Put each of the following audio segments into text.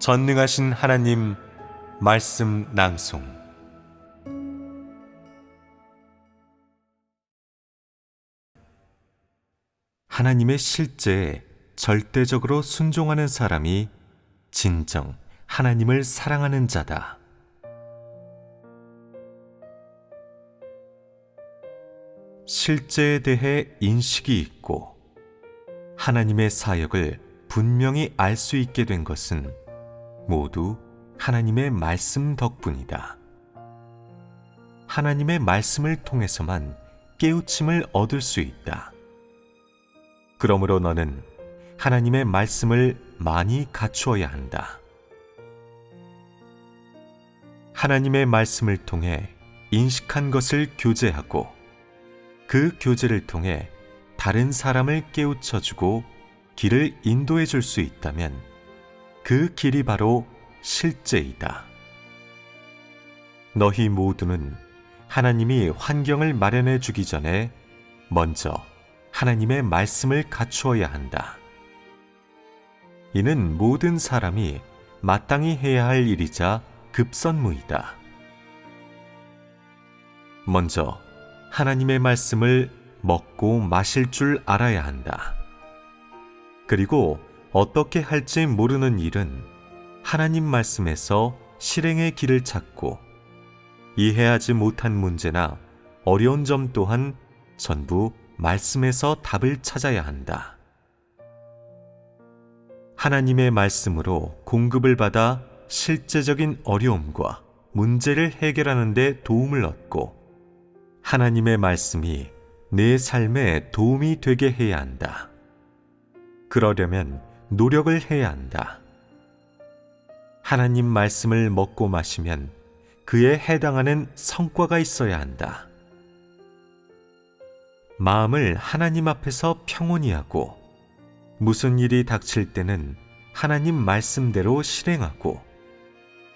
전능하신 하나님 말씀 낭송. 하나님의 실제에 절대적으로 순종하는 사람이 진정 하나님을 사랑하는 자다. 실제에 대해 인식이 있고 하나님의 사역을 분명히 알 수 있게 된 것은 모두 하나님의 말씀 덕분이다. 하나님의 말씀을 통해서만 깨우침을 얻을 수 있다. 그러므로 너는 하나님의 말씀을 많이 갖추어야 한다. 하나님의 말씀을 통해 인식한 것을 교제하고 그 교제를 통해 다른 사람을 깨우쳐주고 길을 인도해 줄 수 있다면 그 길이 바로 실제이다. 너희 모두는 하나님이 환경을 마련해 주기 전에 먼저 하나님의 말씀을 갖추어야 한다. 이는 모든 사람이 마땅히 해야 할 일이자 급선무이다. 먼저 하나님의 말씀을 먹고 마실 줄 알아야 한다. 그리고 어떻게 할지 모르는 일은 하나님 말씀에서 실행의 길을 찾고 이해하지 못한 문제나 어려운 점 또한 전부 말씀에서 답을 찾아야 한다. 하나님의 말씀으로 공급을 받아 실제적인 어려움과 문제를 해결하는 데 도움을 얻고 하나님의 말씀이 내 삶에 도움이 되게 해야 한다. 그러려면 노력을 해야 한다. 하나님 말씀을 먹고 마시면 그에 해당하는 성과가 있어야 한다. 마음을 하나님 앞에서 평온히 하고 무슨 일이 닥칠 때는 하나님 말씀대로 실행하고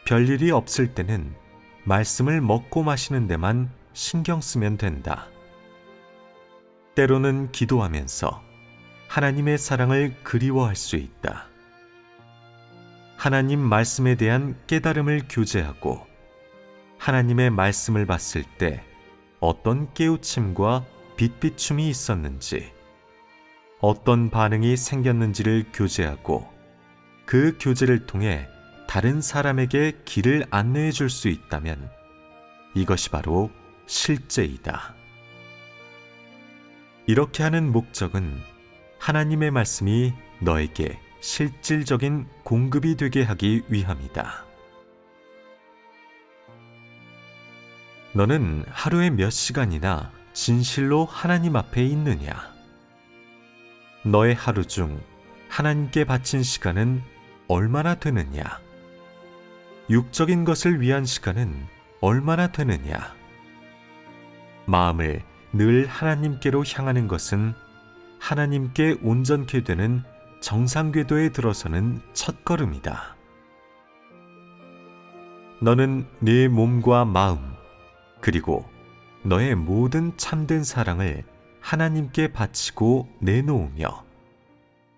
별일이 없을 때는 말씀을 먹고 마시는 데만 신경 쓰면 된다. 때로는 기도하면서 하나님의 사랑을 그리워할 수 있다. 하나님 말씀에 대한 깨달음을 교제하고 하나님의 말씀을 봤을 때 어떤 깨우침과 빛비춤이 있었는지, 어떤 반응이 생겼는지를 교제하고 그 교제를 통해 다른 사람에게 길을 안내해 줄 수 있다면 이것이 바로 실제이다. 이렇게 하는 목적은 하나님의 말씀이 너에게 실질적인 공급이 되게 하기 위함이다. 너는 하루에 몇 시간이나 진실로 하나님 앞에 있느냐? 너의 하루 중 하나님께 바친 시간은 얼마나 되느냐? 육적인 것을 위한 시간은 얼마나 되느냐? 마음을 늘 하나님께로 향하는 것은 하나님께 온전케 되는 정상궤도에 들어서는 첫걸음이다. 너는 네 몸과 마음, 그리고 너의 모든 참된 사랑을 하나님께 바치고 내놓으며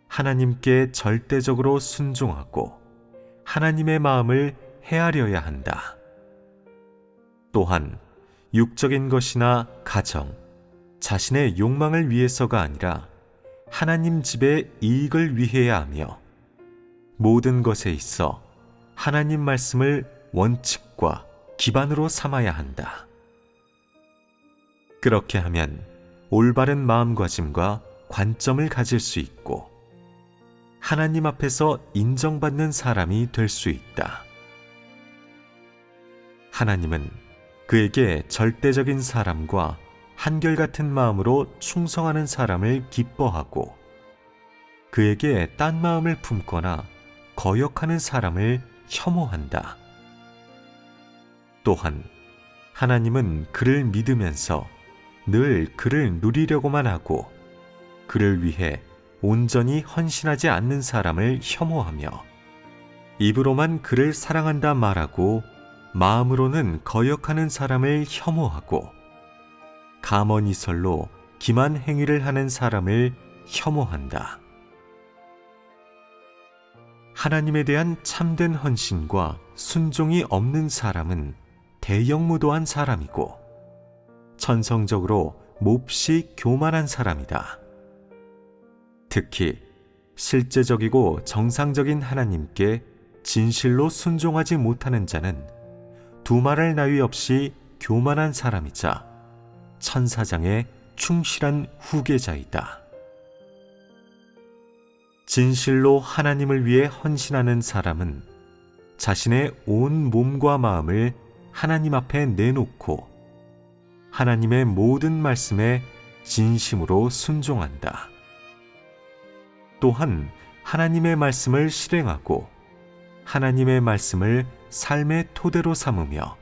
하나님께 절대적으로 순종하고 하나님의 마음을 헤아려야 한다. 또한 육적인 것이나 가정, 자신의 욕망을 위해서가 아니라 하나님 집의 이익을 위해야 하며 모든 것에 있어 하나님 말씀을 원칙과 기반으로 삼아야 한다. 그렇게 하면 올바른 마음가짐과 관점을 가질 수 있고 하나님 앞에서 인정받는 사람이 될 수 있다. 하나님은 그에게 절대적인 사람과 한결같은 마음으로 충성하는 사람을 기뻐하고 그에게 딴 마음을 품거나 거역하는 사람을 혐오한다. 또한 하나님은 그를 믿으면서 늘 그를 누리려고만 하고 그를 위해 온전히 헌신하지 않는 사람을 혐오하며 입으로만 그를 사랑한다 말하고 마음으로는 거역하는 사람을 혐오하고 가머니설로 기만 행위를 하는 사람을 혐오한다. 하나님에 대한 참된 헌신과 순종이 없는 사람은 대역무도한 사람이고 천성적으로 몹시 교만한 사람이다. 특히 실제적이고 정상적인 하나님께 진실로 순종하지 못하는 자는 두말할 나위 없이 교만한 사람이자 천사장의 충실한 후계자이다. 진실로 하나님을 위해 헌신하는 사람은 자신의 온 몸과 마음을 하나님 앞에 내놓고 하나님의 모든 말씀에 진심으로 순종한다. 또한 하나님의 말씀을 실행하고 하나님의 말씀을 삶의 토대로 삼으며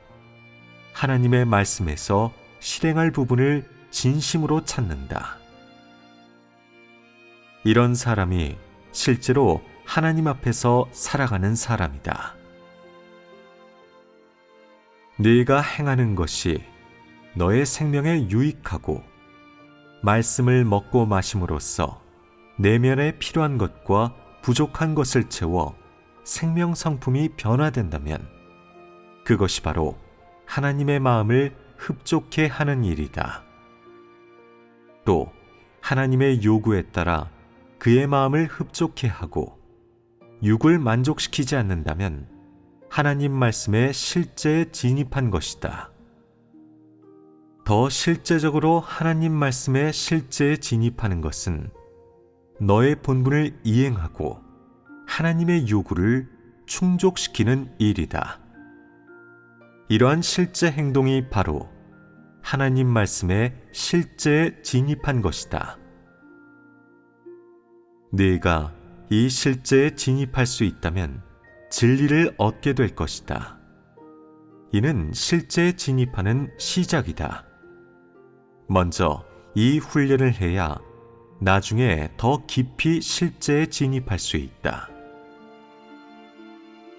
하나님의 말씀에서 실행할 부분을 진심으로 찾는다. 이런 사람이 실제로 하나님 앞에서 살아가는 사람이다. 네가 행하는 것이 너의 생명에 유익하고 말씀을 먹고 마심으로써 내면에 필요한 것과 부족한 것을 채워 생명 성품이 변화된다면 그것이 바로 하나님의 마음을 흡족해 하는 일이다. 또 하나님의 요구에 따라 그의 마음을 흡족해 하고 육을 만족시키지 않는다면 하나님 말씀에 실제에 진입한 것이다. 더 실제적으로 하나님 말씀에 실제에 진입하는 것은 너의 본분을 이행하고 하나님의 요구를 충족시키는 일이다. 이러한 실제 행동이 바로 하나님 말씀에 실제에 진입한 것이다. 네가 이 실제에 진입할 수 있다면 진리를 얻게 될 것이다. 이는 실제에 진입하는 시작이다. 먼저 이 훈련을 해야 나중에 더 깊이 실제에 진입할 수 있다.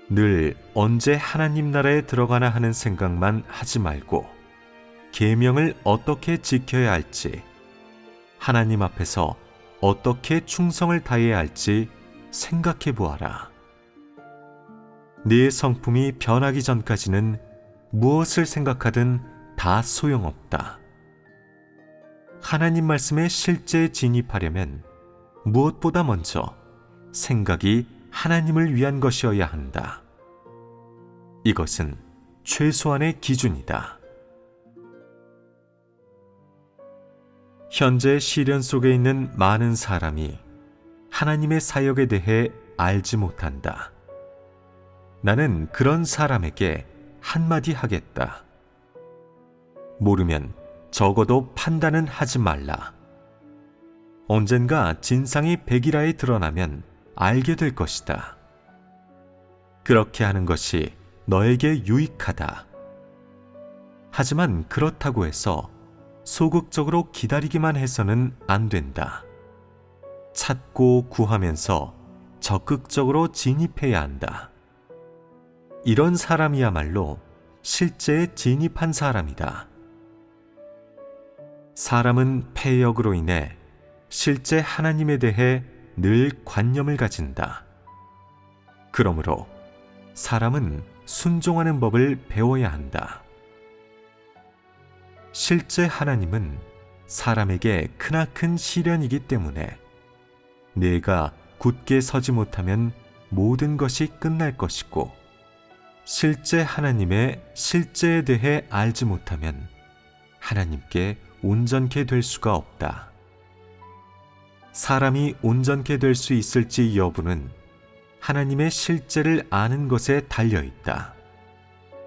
늘 언제 하나님 나라에 들어가나 하는 생각만 하지 말고 계명을 어떻게 지켜야 할지, 하나님 앞에서 어떻게 충성을 다해야 할지 생각해 보아라. 네 성품이 변하기 전까지는 무엇을 생각하든 다 소용없다. 하나님 말씀에 실제에 진입하려면 무엇보다 먼저 생각이 하나님을 위한 것이어야 한다. 이것은 최소한의 기준이다. 현재 시련 속에 있는 많은 사람이 하나님의 사역에 대해 알지 못한다. 나는 그런 사람에게 한마디 하겠다. 모르면 적어도 판단은 하지 말라. 언젠가 진상이 백일하에 드러나면 알게 될 것이다. 그렇게 하는 것이 너에게 유익하다. 하지만 그렇다고 해서 소극적으로 기다리기만 해서는 안 된다. 찾고 구하면서 적극적으로 진입해야 한다. 이런 사람이야말로 실제에 진입한 사람이다. 사람은 패역으로 인해 실제 하나님에 대해 늘 관념을 가진다. 그러므로 사람은 순종하는 법을 배워야 한다. 실제 하나님은 사람에게 크나큰 시련이기 때문에 내가 굳게 서지 못하면 모든 것이 끝날 것이고, 실제 하나님의 실제에 대해 알지 못하면 하나님께 온전케 될 수가 없다. 사람이 온전케 될 수 있을지 여부는 하나님의 실제를 아는 것에 달려 있다.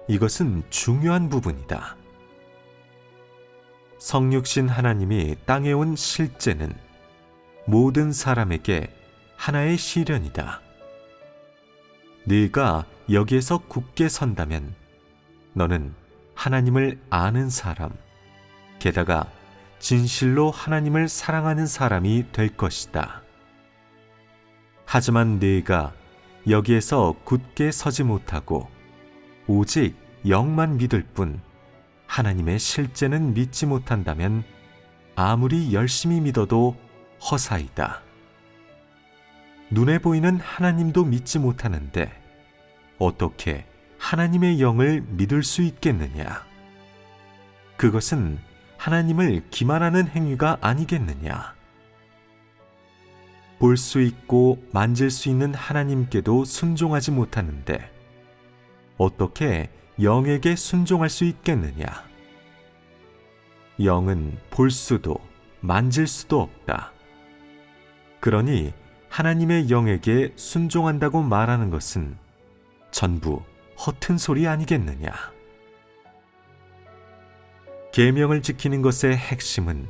이것은 중요한 부분이다. 성육신 하나님이 땅에 온 실제는 모든 사람에게 하나의 시련이다. 네가 여기에서 굳게 선다면 너는 하나님을 아는 사람, 게다가 진실로 하나님을 사랑하는 사람이 될 것이다. 하지만 네가 여기에서 굳게 서지 못하고 오직 영만 믿을 뿐 하나님의 실제는 믿지 못한다면 아무리 열심히 믿어도 허사이다. 눈에 보이는 하나님도 믿지 못하는데 어떻게 하나님의 영을 믿을 수 있겠느냐? 그것은 하나님을 기만하는 행위가 아니겠느냐? 볼 수 있고 만질 수 있는 하나님께도 순종하지 못하는데 어떻게 영에게 순종할 수 있겠느냐? 영은 볼 수도 만질 수도 없다. 그러니 하나님의 영에게 순종한다고 말하는 것은 전부 허튼 소리 아니겠느냐? 계명을 지키는 것의 핵심은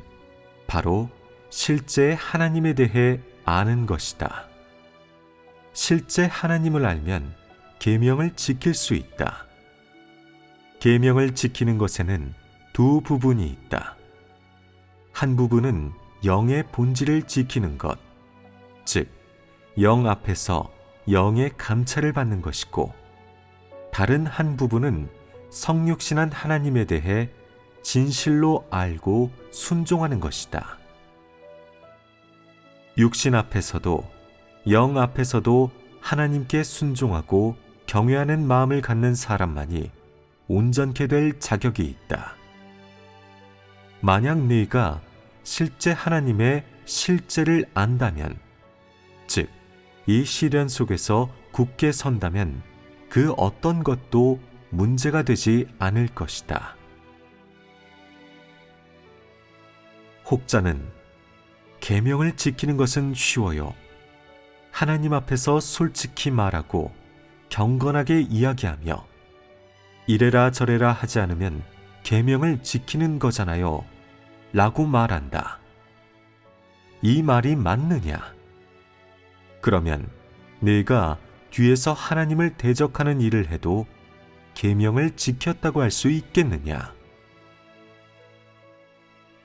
바로 실제 하나님에 대해 아는 것이다. 실제 하나님을 알면 계명을 지킬 수 있다. 계명을 지키는 것에는 두 부분이 있다. 한 부분은 영의 본질을 지키는 것, 즉, 영 앞에서 영의 감찰을 받는 것이고, 다른 한 부분은 성육신한 하나님에 대해 진실로 알고 순종하는 것이다. 육신 앞에서도 영 앞에서도 하나님께 순종하고 경외하는 마음을 갖는 사람만이 온전케 될 자격이 있다. 만약 네가 실제 하나님의 실제를 안다면, 즉, 이 시련 속에서 굳게 선다면 그 어떤 것도 문제가 되지 않을 것이다. 혹자는 계명을 지키는 것은 쉬워요. 하나님 앞에서 솔직히 말하고 경건하게 이야기하며 이래라 저래라 하지 않으면 계명을 지키는 거잖아요 라고 말한다. 이 말이 맞느냐? 그러면 네가 뒤에서 하나님을 대적하는 일을 해도 계명을 지켰다고 할 수 있겠느냐?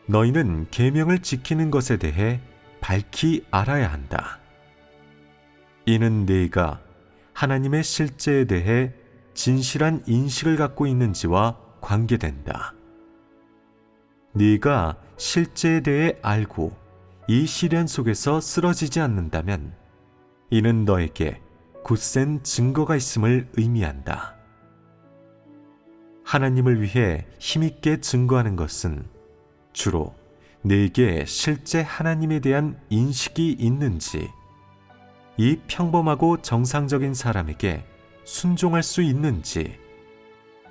너희는 계명을 지키는 것에 대해 밝히 알아야 한다. 이는 네가 하나님의 실제에 대해 진실한 인식을 갖고 있는지와 관계된다. 네가 실제에 대해 알고 이 시련 속에서 쓰러지지 않는다면 이는 너에게 굳센 증거가 있음을 의미한다. 하나님을 위해 힘있게 증거하는 것은 주로 네게 실제 하나님에 대한 인식이 있는지, 이 평범하고 정상적인 사람에게 순종할 수 있는지,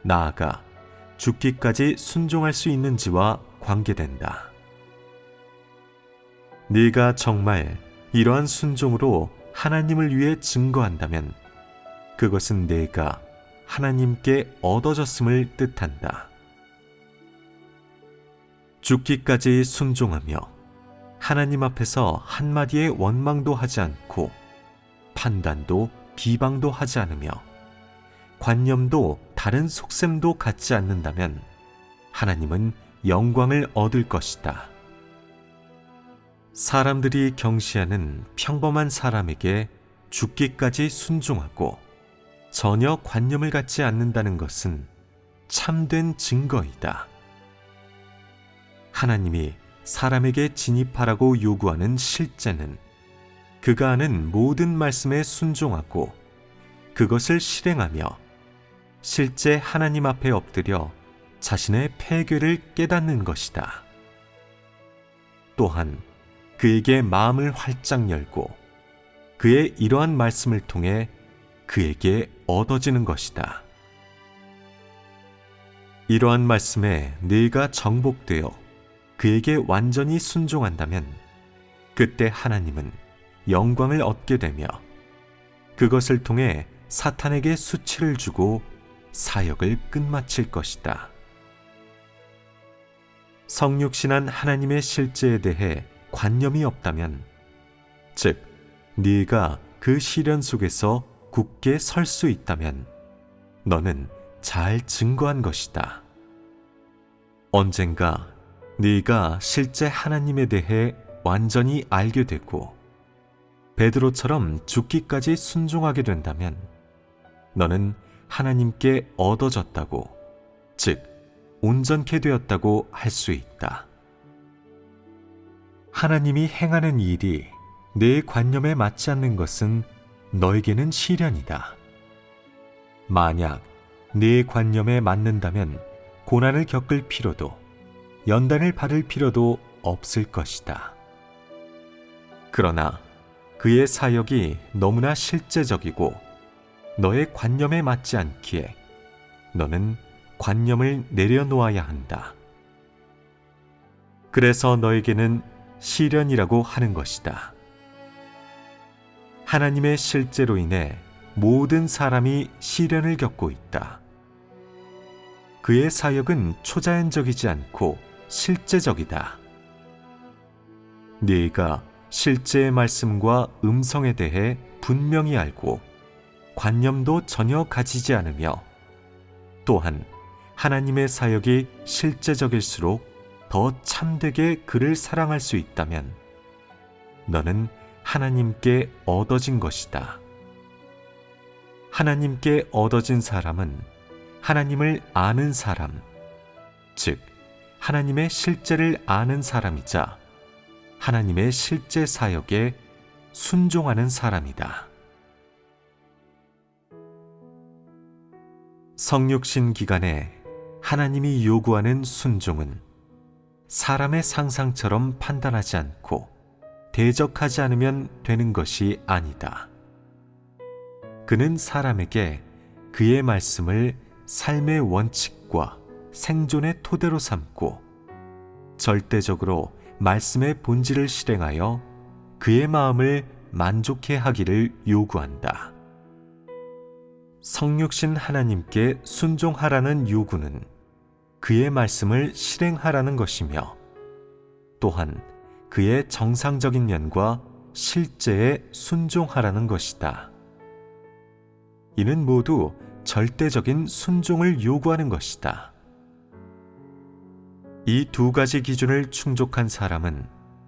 나아가 죽기까지 순종할 수 있는지와 관계된다. 네가 정말 이러한 순종으로 하나님을 위해 증거한다면 그것은 네가 하나님께 얻어졌음을 뜻한다. 죽기까지 순종하며 하나님 앞에서 한마디의 원망도 하지 않고 판단도 비방도 하지 않으며 관념도 다른 속셈도 갖지 않는다면 하나님은 영광을 얻을 것이다. 사람들이 경시하는 평범한 사람에게 죽기까지 순종하고 전혀 관념을 갖지 않는다는 것은 참된 증거이다. 하나님이 사람에게 진입하라고 요구하는 실제는 그가 하는 모든 말씀에 순종하고 그것을 실행하며 실제 하나님 앞에 엎드려 자신의 패괴를 깨닫는 것이다. 또한 그에게 마음을 활짝 열고 그의 이러한 말씀을 통해 그에게 얻어지는 것이다. 이러한 말씀에 네가 정복되어 그에게 완전히 순종한다면 그때 하나님은 영광을 얻게 되며 그것을 통해 사탄에게 수치를 주고 사역을 끝마칠 것이다. 성육신한 하나님의 실제에 대해 관념이 없다면, 즉 네가 그 시련 속에서 굳게 설 수 있다면 너는 잘 증거한 것이다. 언젠가 네가 실제 하나님에 대해 완전히 알게 되고 베드로처럼 죽기까지 순종하게 된다면 너는 하나님께 얻어졌다고, 즉 온전케 되었다고 할 수 있다. 하나님이 행하는 일이 내 관념에 맞지 않는 것은 너에게는 시련이다. 만약 내 관념에 맞는다면 고난을 겪을 필요도 연단을 받을 필요도 없을 것이다. 그러나 그의 사역이 너무나 실제적이고 너의 관념에 맞지 않기에 너는 관념을 내려놓아야 한다. 그래서 너에게는 시련이라고 하는 것이다. 하나님의 실제로 인해 모든 사람이 시련을 겪고 있다. 그의 사역은 초자연적이지 않고 실제적이다. 네가 실제의 말씀과 음성에 대해 분명히 알고 관념도 전혀 가지지 않으며 또한 하나님의 사역이 실제적일수록 더 참되게 그를 사랑할 수 있다면 너는 하나님께 얻어진 것이다. 하나님께 얻어진 사람은 하나님을 아는 사람, 즉 하나님의 실제를 아는 사람이자 하나님의 실제 사역에 순종하는 사람이다. 성육신 기간에 하나님이 요구하는 순종은 사람의 상상처럼 판단하지 않고 대적하지 않으면 되는 것이 아니다. 그는 사람에게 그의 말씀을 삶의 원칙과 생존의 토대로 삼고 절대적으로 말씀의 본질을 실행하여 그의 마음을 만족해 하기를 요구한다. 성육신 하나님께 순종하라는 요구는 그의 말씀을 실행하라는 것이며 또한 그의 정상적인 면과 실제에 순종하라는 것이다. 이는 모두 절대적인 순종을 요구하는 것이다. 이 두 가지 기준을 충족한 사람은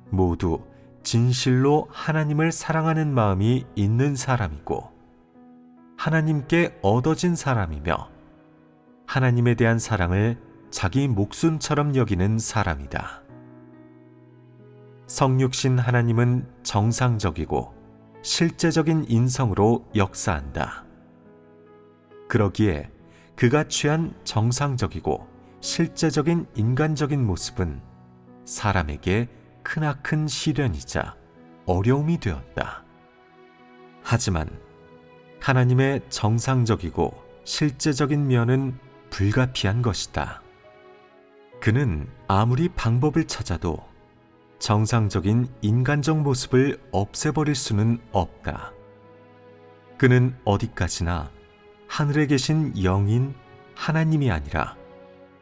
모두 진실로 하나님을 사랑하는 마음이 있는 사람이고 하나님께 얻어진 사람이며 하나님에 대한 사랑을 자기 목숨처럼 여기는 사람이다. 성육신 하나님은 정상적이고 실제적인 인성으로 역사한다. 그러기에 그가 취한 정상적이고 실제적인 인간적인 모습은 사람에게 크나큰 시련이자 어려움이 되었다. 하지만 하나님의 정상적이고 실제적인 면은 불가피한 것이다. 그는 아무리 방법을 찾아도 정상적인 인간적 모습을 없애버릴 수는 없다. 그는 어디까지나 하늘에 계신 영인 하나님이 아니라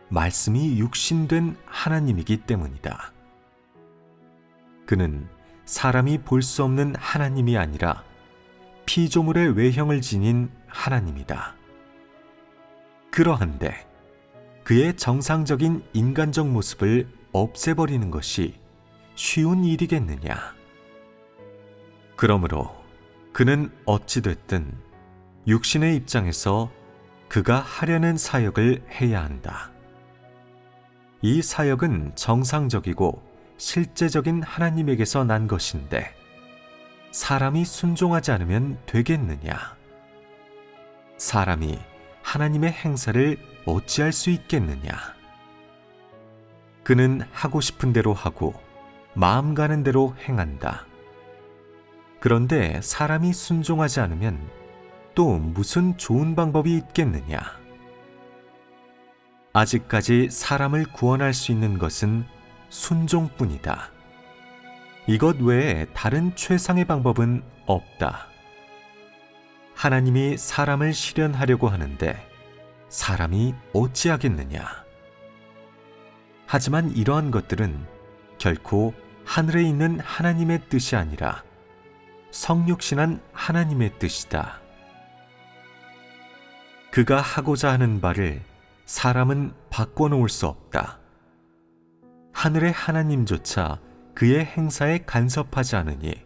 말씀이 육신된 하나님이기 때문이다. 그는 사람이 볼 수 없는 하나님이 아니라 피조물의 외형을 지닌 하나님이다. 그러한데 그의 정상적인 인간적 모습을 없애버리는 것이 쉬운 일이겠느냐? 그러므로 그는 어찌됐든 육신의 입장에서 그가 하려는 사역을 해야 한다. 이 사역은 정상적이고 실제적인 하나님에게서 난 것인데 사람이 순종하지 않으면 되겠느냐? 사람이 하나님의 행사를 어찌할 수 있겠느냐? 그는 하고 싶은 대로 하고 마음 가는 대로 행한다. 그런데 사람이 순종하지 않으면 또 무슨 좋은 방법이 있겠느냐? 아직까지 사람을 구원할 수 있는 것은 순종뿐이다. 이것 외에 다른 최상의 방법은 없다. 하나님이 사람을 실현하려고 하는데 사람이 어찌하겠느냐? 하지만 이러한 것들은 결코 하늘에 있는 하나님의 뜻이 아니라 성육신한 하나님의 뜻이다. 그가 하고자 하는 바를 사람은 바꿔놓을 수 없다. 하늘의 하나님조차 그의 행사에 간섭하지 않으니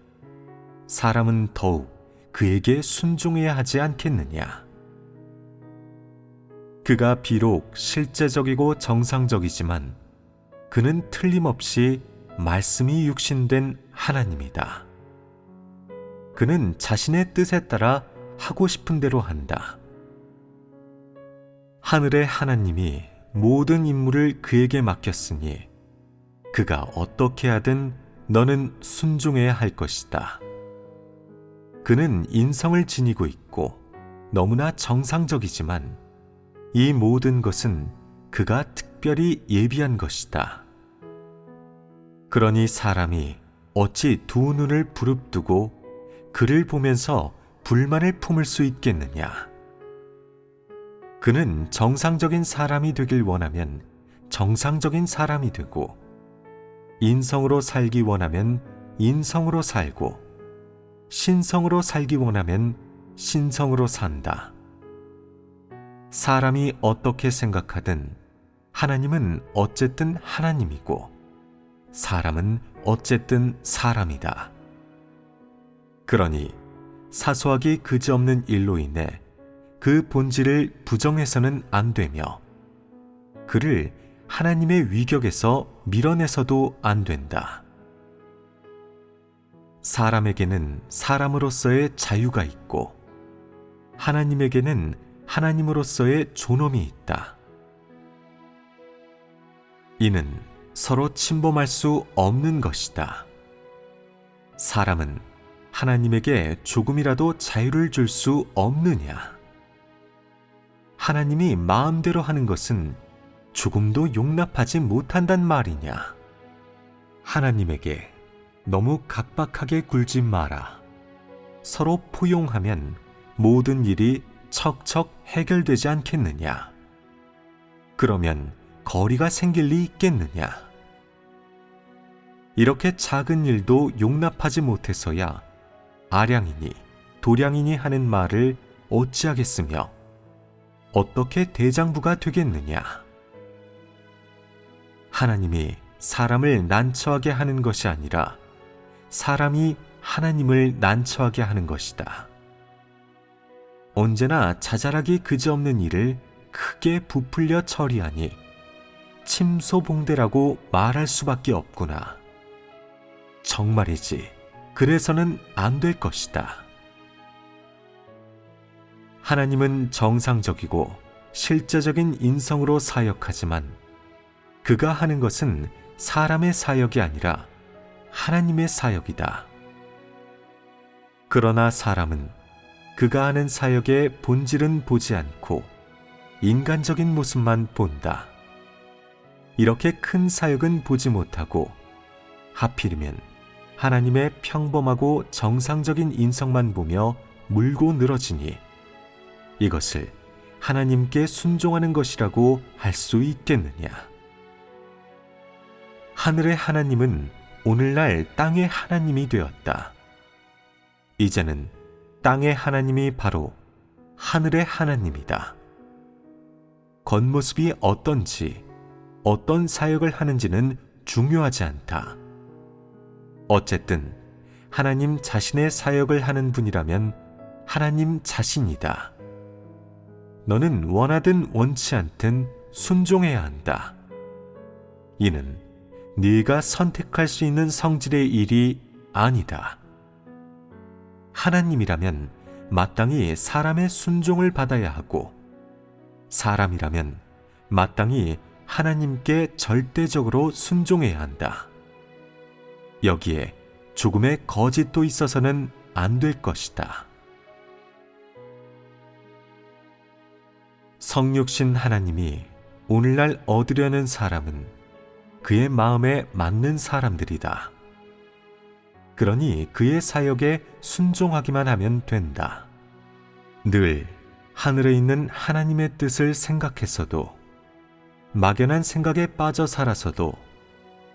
사람은 더욱 그에게 순종해야 하지 않겠느냐? 그가 비록 실제적이고 정상적이지만 그는 틀림없이 말씀이 육신된 하나님이다. 그는 자신의 뜻에 따라 하고 싶은 대로 한다. 하늘의 하나님이 모든 임무를 그에게 맡겼으니 그가 어떻게 하든 너는 순종해야 할 것이다. 그는 인성을 지니고 있고 너무나 정상적이지만 이 모든 것은 그가 특별히 예비한 것이다. 그러니 사람이 어찌 두 눈을 부릅뜨고 그를 보면서 불만을 품을 수 있겠느냐? 그는 정상적인 사람이 되길 원하면 정상적인 사람이 되고, 인성으로 살기 원하면 인성으로 살고, 신성으로 살기 원하면 신성으로 산다. 사람이 어떻게 생각하든 하나님은 어쨌든 하나님이고 사람은 어쨌든 사람이다. 그러니 사소하기 그지없는 일로 인해 그 본질을 부정해서는 안 되며 그를 하나님의 위격에서 밀어내서도 안 된다. 사람에게는 사람으로서의 자유가 있고 하나님에게는 하나님으로서의 존엄이 있다. 이는 서로 침범할 수 없는 것이다. 사람은 하나님에게 조금이라도 자유를 줄 수 없느냐? 하나님이 마음대로 하는 것은 조금도 용납하지 못한단 말이냐? 하나님에게 너무 각박하게 굴지 마라. 서로 포용하면 모든 일이 척척 해결되지 않겠느냐? 그러면 거리가 생길 리 있겠느냐? 이렇게 작은 일도 용납하지 못해서야 아량이니 도량이니 하는 말을 어찌하겠으며 어떻게 대장부가 되겠느냐? 하나님이 사람을 난처하게 하는 것이 아니라 사람이 하나님을 난처하게 하는 것이다. 언제나 자잘하기 그지없는 일을 크게 부풀려 처리하니 침소봉대라고 말할 수밖에 없구나. 정말이지 그래서는 안 될 것이다. 하나님은 정상적이고 실제적인 인성으로 사역하지만 그가 하는 것은 사람의 사역이 아니라 하나님의 사역이다. 그러나 사람은 그가 하는 사역의 본질은 보지 않고 인간적인 모습만 본다. 이렇게 큰 사역은 보지 못하고 하필이면 하나님의 평범하고 정상적인 인성만 보며 물고 늘어지니 이것을 하나님께 순종하는 것이라고 할 수 있겠느냐? 하늘의 하나님은 오늘날 땅의 하나님이 되었다. 이제는 땅의 하나님이 바로 하늘의 하나님이다. 겉모습이 어떤지, 어떤 사역을 하는지는 중요하지 않다. 어쨌든 하나님 자신의 사역을 하는 분이라면 하나님 자신이다. 너는 원하든 원치 않든 순종해야 한다. 이는 네가 선택할 수 있는 성질의 일이 아니다. 하나님이라면 마땅히 사람의 순종을 받아야 하고 사람이라면 마땅히 하나님께 절대적으로 순종해야 한다. 여기에 조금의 거짓도 있어서는 안 될 것이다. 성육신 하나님이 오늘날 얻으려는 사람은 그의 마음에 맞는 사람들이다. 그러니 그의 사역에 순종하기만 하면 된다. 늘 하늘에 있는 하나님의 뜻을 생각했어도 막연한 생각에 빠져 살아서도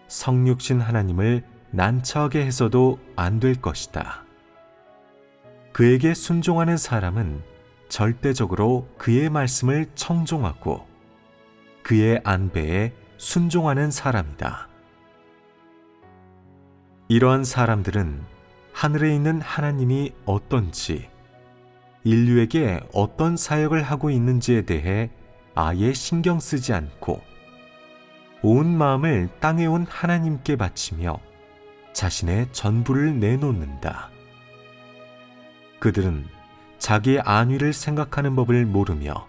성육신 하나님을 난처하게 해서도 안 될 것이다. 그에게 순종하는 사람은 절대적으로 그의 말씀을 청종하고 그의 안배에 순종하는 사람이다. 이러한 사람들은 하늘에 있는 하나님이 어떤지, 인류에게 어떤 사역을 하고 있는지에 대해 아예 신경 쓰지 않고 온 마음을 땅에 온 하나님께 바치며 자신의 전부를 내놓는다. 그들은 자기 안위를 생각하는 법을 모르며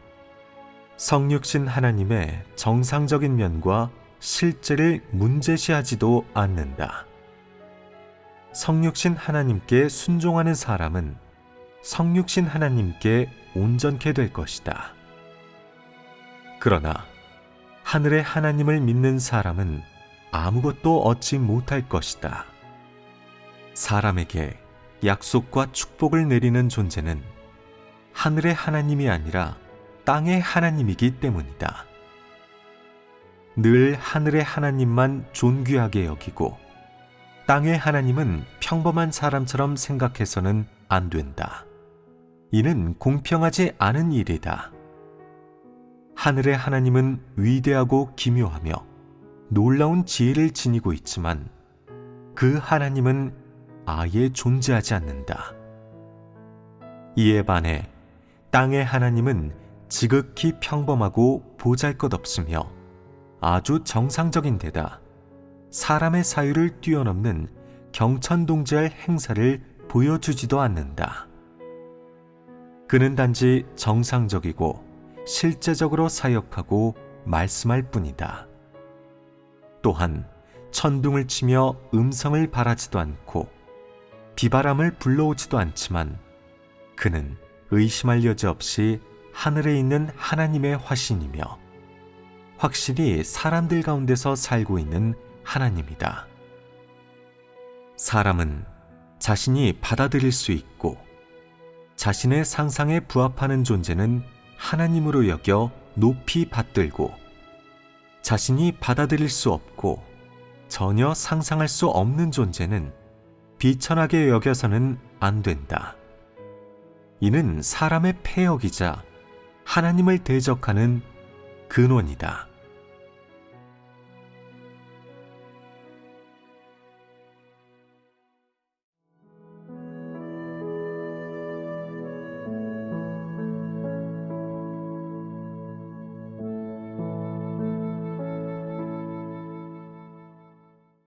성육신 하나님의 정상적인 면과 실제를 문제시하지도 않는다. 성육신 하나님께 순종하는 사람은 성육신 하나님께 온전케 될 것이다. 그러나 하늘의 하나님을 믿는 사람은 아무것도 얻지 못할 것이다. 사람에게 약속과 축복을 내리는 존재는 하늘의 하나님이 아니라 땅의 하나님이기 때문이다. 늘 하늘의 하나님만 존귀하게 여기고 땅의 하나님은 평범한 사람처럼 생각해서는 안 된다. 이는 공평하지 않은 일이다. 하늘의 하나님은 위대하고 기묘하며 놀라운 지혜를 지니고 있지만 그 하나님은 아예 존재하지 않는다. 이에 반해 땅의 하나님은 지극히 평범하고 보잘것없으며 아주 정상적인 데다 사람의 사유를 뛰어넘는 경천동지할 행사를 보여주지도 않는다. 그는 단지 정상적이고 실제적으로 사역하고 말씀할 뿐이다. 또한 천둥을 치며 음성을 발하지도 않고 비바람을 불러오지도 않지만 그는 의심할 여지 없이 하늘에 있는 하나님의 화신이며 확실히 사람들 가운데서 살고 있는 하나님이다. 사람은 자신이 받아들일 수 있고 자신의 상상에 부합하는 존재는 하나님으로 여겨 높이 받들고 자신이 받아들일 수 없고 전혀 상상할 수 없는 존재는 비천하게 여겨서는 안 된다. 이는 사람의 폐역이자 하나님을 대적하는 근원이다.